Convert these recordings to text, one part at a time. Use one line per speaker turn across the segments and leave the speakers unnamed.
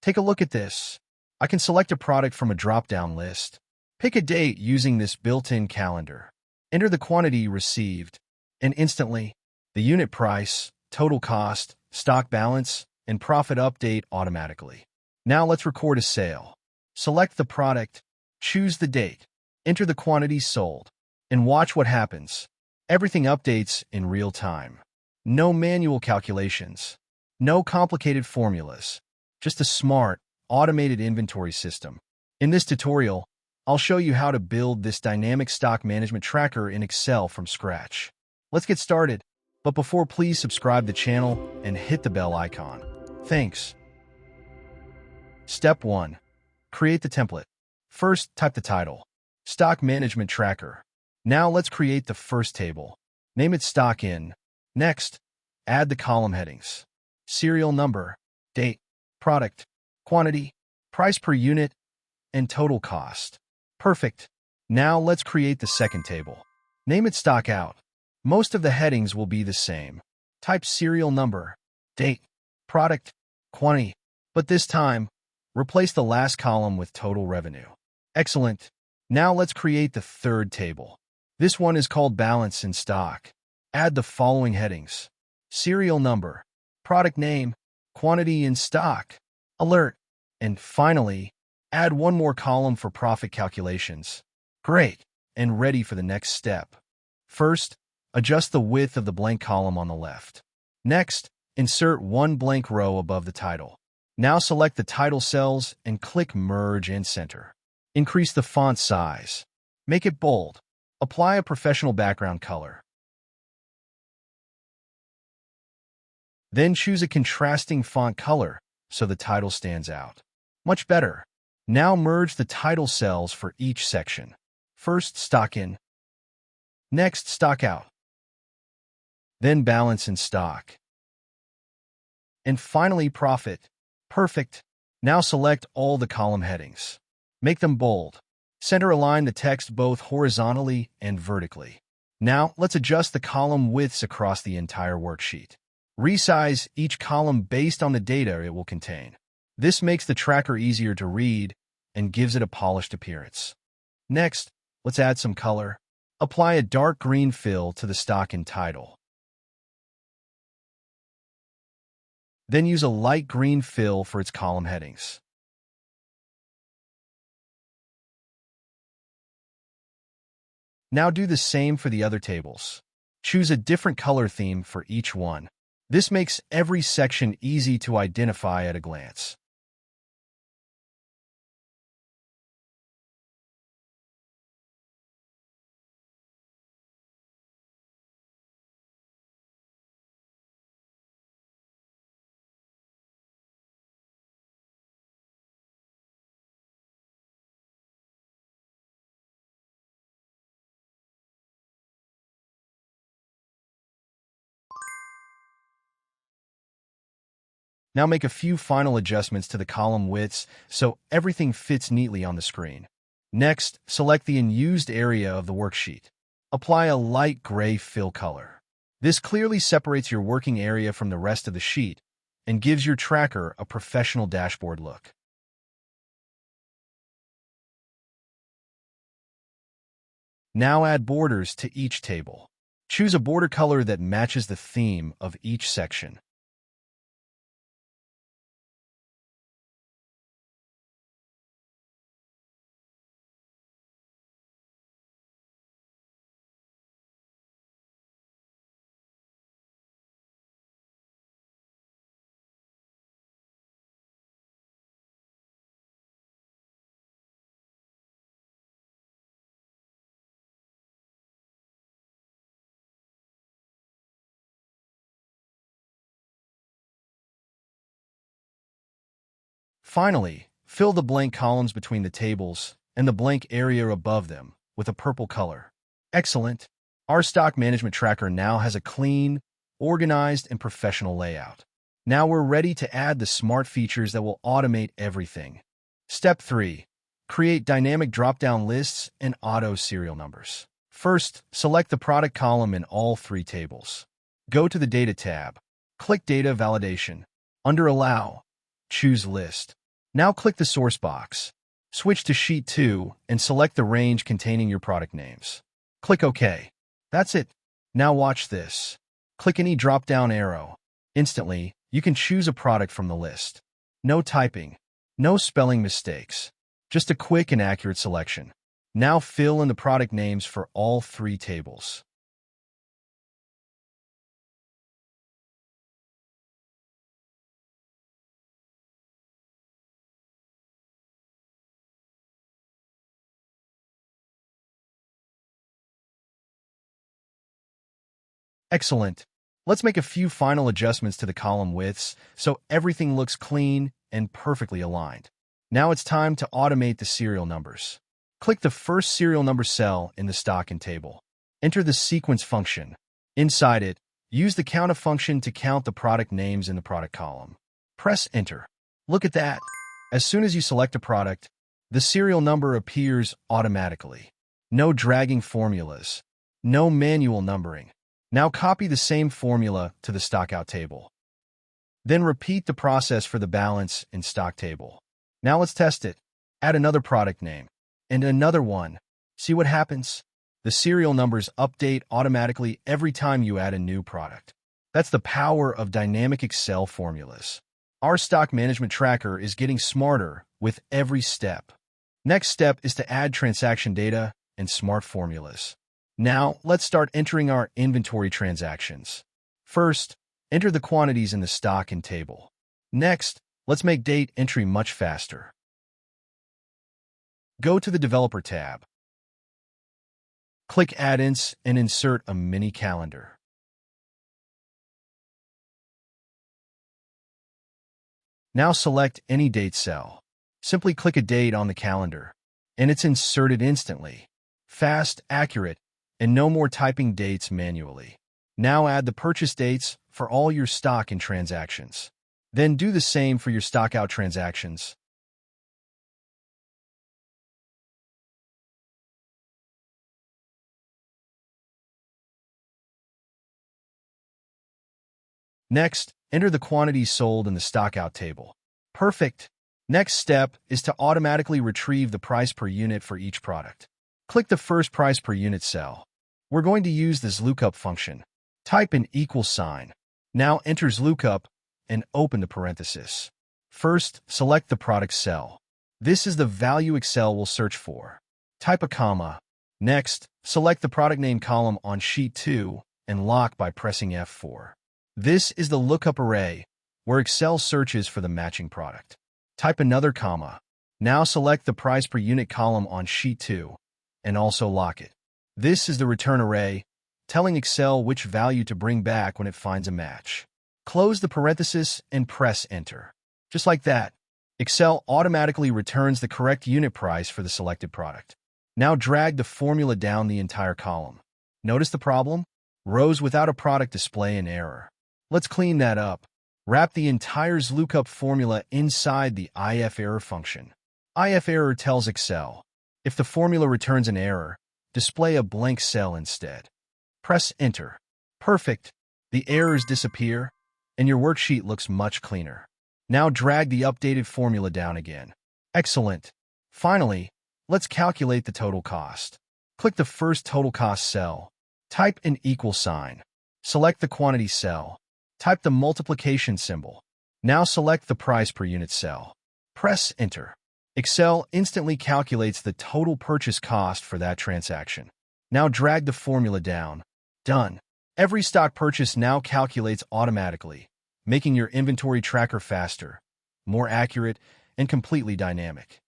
Take a look at this. I can select a product from a drop-down list. Pick a date using this built-in calendar. Enter the quantity received, and instantly, the unit price, total cost, stock balance, and profit update automatically. Now let's record a sale. Select the product, choose the date, enter the quantity sold, and watch what happens. Everything updates in real time. No manual calculations. No complicated formulas. Just a smart, automated inventory system. In this tutorial, I'll show you how to build this dynamic stock management tracker in Excel from scratch. Let's get started. But before, please subscribe the channel and hit the bell icon. Thanks. Step 1. Create the template. First, type the title. Stock Management Tracker. Now let's create the first table. Name it Stock In. Next, add the column headings. Serial number, date, product, quantity, price per unit, and total cost. Perfect. Now let's create the second table. Name it Stock Out. Most of the headings will be the same. Type serial number, date, product, quantity, but this time, replace the last column with total revenue. Excellent. Now let's create the third table. This one is called Balance in Stock. Add the following headings. Serial number, product name, quantity in stock, alert, and finally, add one more column for profit calculations. Great, and ready for the next step. First, adjust the width of the blank column on the left. Next, insert one blank row above the title. Now select the title cells and click Merge and Center. Increase the font size. Make it bold. Apply a professional background color. Then choose a contrasting font color so the title stands out. Much better. Now merge the title cells for each section. First, Stock In. Next, Stock Out. Then Balance in Stock. And finally, Profit. Perfect. Now select all the column headings. Make them bold. Center align the text both horizontally and vertically. Now, let's adjust the column widths across the entire worksheet. Resize each column based on the data it will contain. This makes the tracker easier to read and gives it a polished appearance. Next, let's add some color. Apply a dark green fill to the Stock In title. Then use a light green fill for its column headings. Now do the same for the other tables. Choose a different color theme for each one. This makes every section easy to identify at a glance. Now make a few final adjustments to the column widths so everything fits neatly on the screen. Next, select the unused area of the worksheet. Apply a light gray fill color. This clearly separates your working area from the rest of the sheet and gives your tracker a professional dashboard look. Now add borders to each table. Choose a border color that matches the theme of each section. Finally, fill the blank columns between the tables and the blank area above them with a purple color. Excellent! Our stock management tracker now has a clean, organized, and professional layout. Now we're ready to add the smart features that will automate everything. Step 3. Create dynamic drop-down lists and auto serial numbers. First, select the product column in all three tables. Go to the Data tab. Click Data Validation. Under Allow, choose List. Now click the source box. Switch to Sheet 2 and select the range containing your product names. Click OK. That's it. Now watch this. Click any drop-down arrow. Instantly, you can choose a product from the list. No typing. No spelling mistakes. Just a quick and accurate selection. Now fill in the product names for all 3 tables. Excellent. Let's make a few final adjustments to the column widths so everything looks clean and perfectly aligned. Now it's time to automate the serial numbers. Click the first serial number cell in the stock and table. Enter the sequence function. Inside it, use the countif function to count the product names in the product column. Press Enter. Look at that. As soon as you select a product, the serial number appears automatically. No dragging formulas. No manual numbering. Now copy the same formula to the stockout table. Then repeat the process for the balance in stock table. Now let's test it. Add another product name and another one. See what happens? The serial numbers update automatically every time you add a new product. That's the power of dynamic Excel formulas. Our stock management tracker is getting smarter with every step. Next step is to add transaction data and smart formulas. Now, let's start entering our inventory transactions. First, enter the quantities in the stock and table. Next, let's make date entry much faster. Go to the Developer tab. Click Add-ins and insert a mini calendar. Now select any date cell. Simply click a date on the calendar, and it's inserted instantly. Fast, accurate, and no more typing dates manually. Now add the purchase dates for all your stock and transactions. Then do the same for your stockout transactions. Next, enter the quantities sold in the stockout table. Perfect. Next step is to automatically retrieve the price per unit for each product. Click the first price per unit cell. We're going to use this XLOOKUP function. Type an equal sign. Now enter XLOOKUP and open the parenthesis. First, select the product cell. This is the value Excel will search for. Type a comma. Next, select the product name column on Sheet 2 and lock by pressing F4. This is the lookup array, where Excel searches for the matching product. Type another comma. Now select the price per unit column on Sheet 2 and also lock it. This is the return array, telling Excel which value to bring back when it finds a match. Close the parenthesis and press Enter. Just like that, Excel automatically returns the correct unit price for the selected product. Now drag the formula down the entire column. Notice the problem? Rows without a product display an error. Let's clean that up. Wrap the entire XLOOKUP formula inside the IFERROR function. IFERROR tells Excel, if the formula returns an error, display a blank cell instead. Press Enter. Perfect. The errors disappear, and your worksheet looks much cleaner. Now drag the updated formula down again. Excellent. Finally, let's calculate the total cost. Click the first total cost cell. Type an equal sign. Select the quantity cell. Type the multiplication symbol. Now select the price per unit cell. Press Enter. Excel instantly calculates the total purchase cost for that transaction. Now drag the formula down. Done. Every stock purchase now calculates automatically, making your inventory tracker faster, more accurate, and completely dynamic.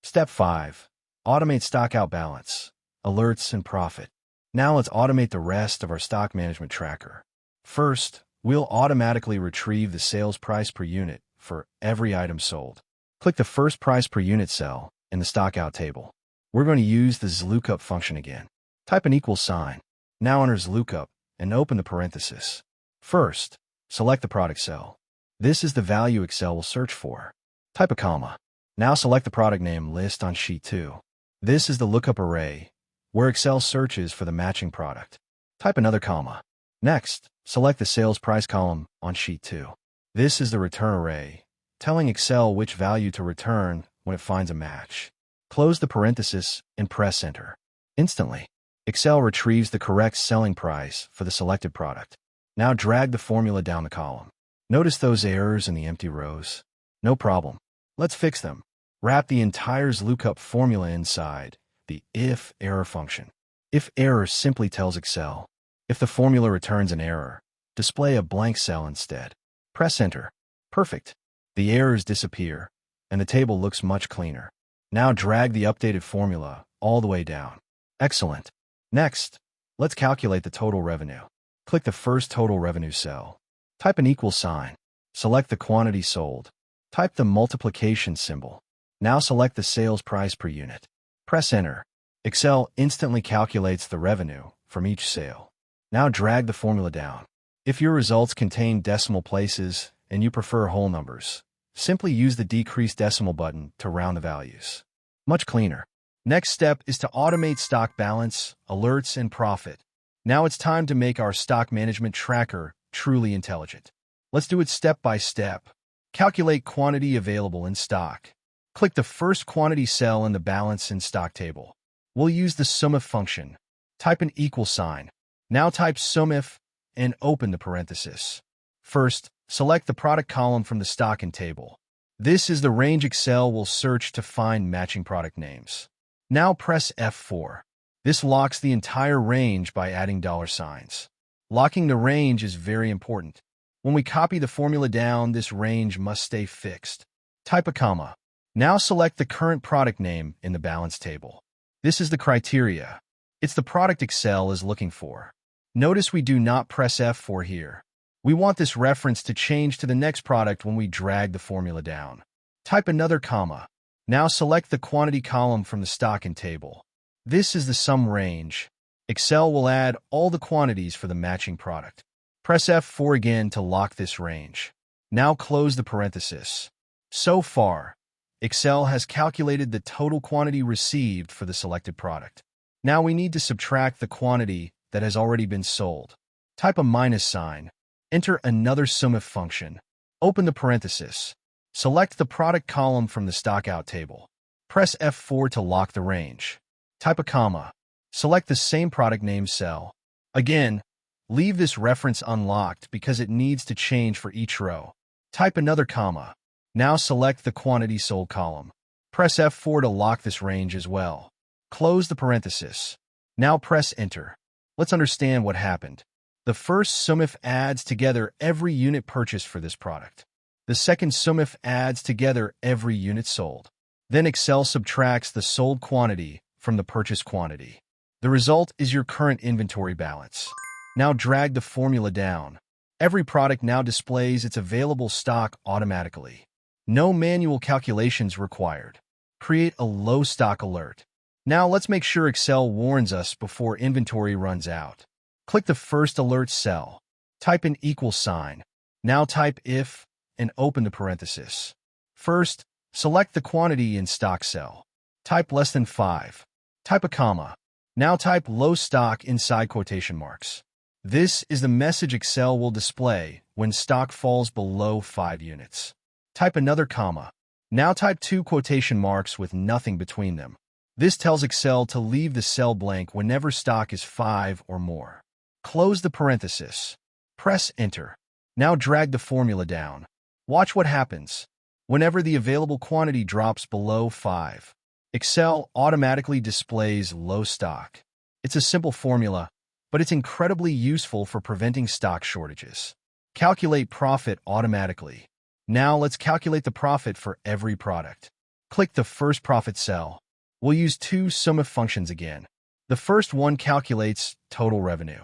Step 5. Automate stockout balance, alerts, and profit. Now let's automate the rest of our stock management tracker. First, we'll automatically retrieve the sales price per unit for every item sold. Click the first price per unit cell in the stockout table. We're going to use the XLOOKUP function again. Type an equal sign. Now enter XLOOKUP and open the parenthesis. First, select the product cell. This is the value Excel will search for. Type a comma. Now select the product name list on Sheet 2. This is the lookup array, where Excel searches for the matching product. Type another comma. Next, select the sales price column on Sheet 2. This is the return array, telling Excel which value to return when it finds a match. Close the parenthesis and press Enter. Instantly, Excel retrieves the correct selling price for the selected product. Now drag the formula down the column. Notice those errors in the empty rows? No problem. Let's fix them. Wrap the entire XLOOKUP formula inside the IFERROR function. IFERROR simply tells Excel, if the formula returns an error, display a blank cell instead. Press Enter. Perfect. The errors disappear, and the table looks much cleaner. Now drag the updated formula all the way down. Excellent. Next, let's calculate the total revenue. Click the first total revenue cell. Type an equal sign. Select the quantity sold. Type the multiplication symbol. Now select the sales price per unit. Press Enter. Excel instantly calculates the revenue from each sale. Now drag the formula down. If your results contain decimal places and you prefer whole numbers, simply use the decrease decimal button to round the values. Much cleaner. Next step is to automate stock balance, alerts, and profit. Now it's time to make our stock management tracker truly intelligent. Let's do it step by step. Calculate quantity available in stock. Click the first quantity cell in the balance in stock table. We'll use the SUMIF function. Type an equal sign. Now type SUMIF and open the parenthesis. First, select the product column from the stock in table. This is the range Excel will search to find matching product names. Now press F4. This locks the entire range by adding $signs. Locking the range is very important. When we copy the formula down, this range must stay fixed. Type a comma. Now select the current product name in the balance table. This is the criteria. It's the product Excel is looking for. Notice we do not press F4 here. We want this reference to change to the next product when we drag the formula down. Type another comma. Now select the quantity column from the stock in table. This is the sum range. Excel will add all the quantities for the matching product. Press F4 again to lock this range. Now close the parenthesis. So far, Excel has calculated the total quantity received for the selected product. Now we need to subtract the quantity that has already been sold. Type a minus sign. Enter another SUMIF function. Open the parenthesis. Select the product column from the stockout table. Press F4 to lock the range. Type a comma. Select the same product name cell. Again, leave this reference unlocked because it needs to change for each row. Type another comma. Now select the quantity sold column. Press F4 to lock this range as well. Close the parenthesis. Now press Enter. Let's understand what happened. The first SUMIF adds together every unit purchased for this product. The second SUMIF adds together every unit sold. Then Excel subtracts the sold quantity from the purchased quantity. The result is your current inventory balance. Now drag the formula down. Every product now displays its available stock automatically. No manual calculations required. Create a low stock alert. Now let's make sure Excel warns us before inventory runs out. Click the first alert cell. Type an equal sign. Now type if and open the parenthesis. First, select the quantity in stock cell. Type less than 5. Type a comma. Now type low stock inside quotation marks. This is the message Excel will display when stock falls below 5 units. Type another comma. Now type 2 quotation marks with nothing between them. This tells Excel to leave the cell blank whenever stock is 5 or more. Close the parenthesis. Press Enter. Now drag the formula down. Watch what happens. Whenever the available quantity drops below 5, Excel automatically displays low stock. It's a simple formula, but it's incredibly useful for preventing stock shortages. Calculate profit automatically. Now let's calculate the profit for every product. Click the first profit cell. We'll use 2 SUMIF functions again. The first one calculates total revenue.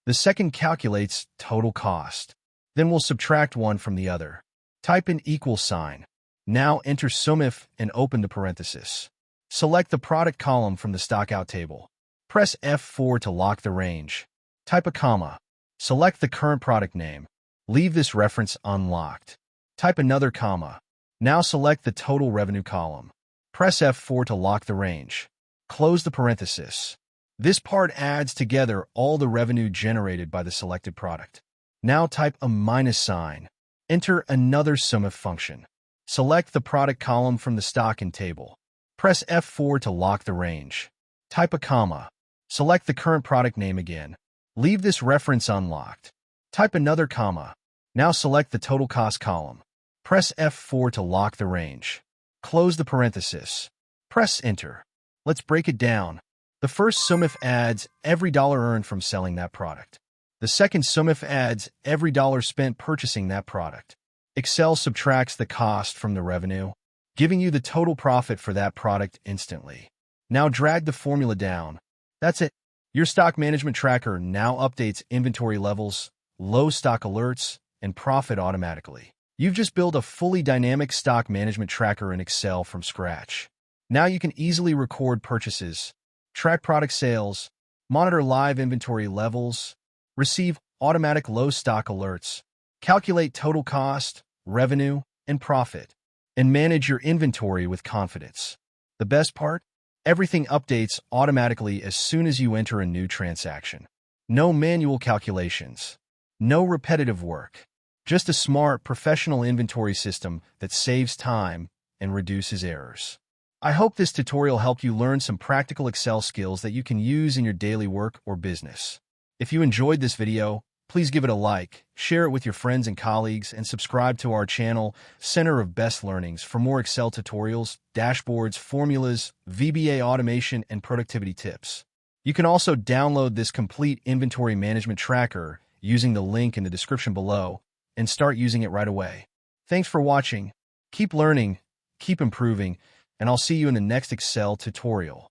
The second calculates total cost. Then we'll subtract one from the other. Type an equal sign. Now enter SUMIF and open the parenthesis. Select the product column from the stockout table. Press F4 to lock the range. Type a comma. Select the current product name. Leave this reference unlocked. Type another comma. Now select the total revenue column. Press F4 to lock the range. Close the parenthesis. This part adds together all the revenue generated by the selected product. Now type a minus sign. Enter another SUMIF function. Select the product column from the stock in table. Press F4 to lock the range. Type a comma. Select the current product name again. Leave this reference unlocked. Type another comma. Now select the total cost column. Press F4 to lock the range. Close the parenthesis. Press Enter. Let's break it down. The first SUMIF adds every dollar earned from selling that product. The second SUMIF adds every dollar spent purchasing that product. Excel subtracts the cost from the revenue, giving you the total profit for that product instantly. Now drag the formula down. That's it. Your stock management tracker now updates inventory levels, low stock alerts, and profit automatically. You've just built a fully dynamic stock management tracker in Excel from scratch. Now you can easily record purchases, track product sales, monitor live inventory levels, receive automatic low stock alerts, calculate total cost, revenue, and profit, and manage your inventory with confidence. The best part? Everything updates automatically as soon as you enter a new transaction. No manual calculations. No repetitive work. Just a smart, professional inventory system that saves time and reduces errors. I hope this tutorial helped you learn some practical Excel skills that you can use in your daily work or business. If you enjoyed this video, please give it a like, share it with your friends and colleagues, and subscribe to our channel, Center of Best Learnings, for more Excel tutorials, dashboards, formulas, VBA automation, and productivity tips. You can also download this complete inventory management tracker using the link in the description below and start using it right away. Thanks for watching. Keep learning, keep improving, and I'll see you in the next Excel tutorial.